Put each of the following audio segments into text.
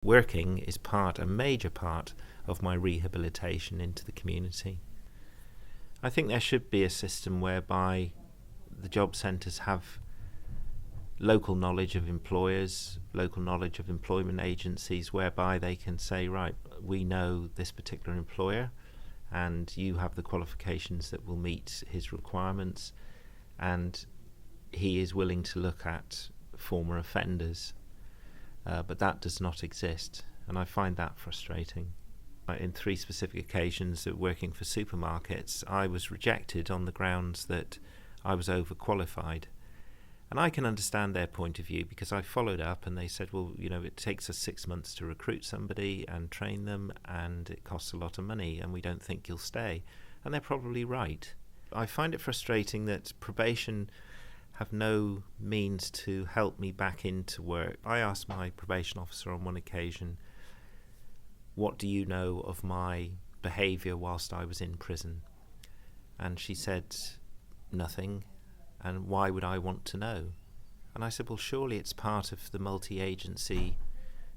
Working is a major part of my rehabilitation into the community. I think there should be a system whereby the job centres have local knowledge of employers, local knowledge of employment agencies, whereby they can say, right, we know this particular employer and you have the qualifications that will meet his requirements, and he is willing to look at former offenders. But that does not exist, and I find that frustrating. In 3 specific occasions of working for supermarkets, I was rejected on the grounds that I was overqualified. And I can understand their point of view, because I followed up and they said, well, it takes us 6 months to recruit somebody and train them, and it costs a lot of money, and we don't think you'll stay. And they're probably right. I find it frustrating that probation have no means to help me back into work. I asked my probation officer on one occasion, what do you know of my behaviour whilst I was in prison? And she said, nothing. And why would I want to know? And I said, well, surely it's part of the multi-agency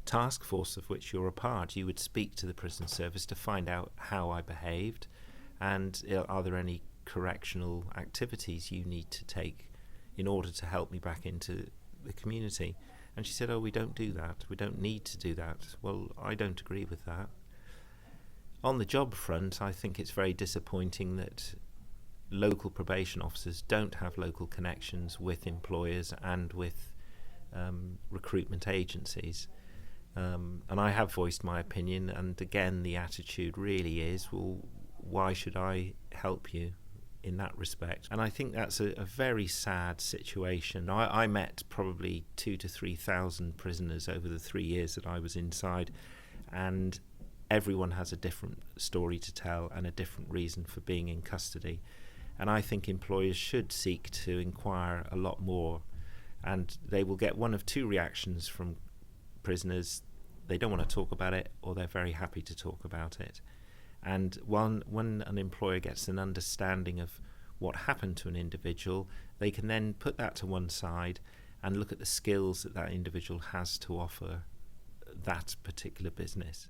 task force of which you're a part. You would speak to the prison service to find out how I behaved, and are there any correctional activities you need to take in order to help me back into the community. And she said, oh, we don't do that. We don't need to do that. Well, I don't agree with that. On the job front, I think it's very disappointing that local probation officers don't have local connections with employers and with recruitment agencies. And I have voiced my opinion, and again the attitude really is, well, why should I help you in that respect? And I think that's a very sad situation. I met probably 2,000 to 3,000 prisoners over the 3 years that I was inside, and everyone has a different story to tell and a different reason for being in custody. And I think employers should seek to inquire a lot more, and they will get one of 2 reactions from prisoners. They don't want to talk about it, or they're very happy to talk about it. And when an employer gets an understanding of what happened to an individual, they can then put that to one side and look at the skills that individual has to offer that particular business.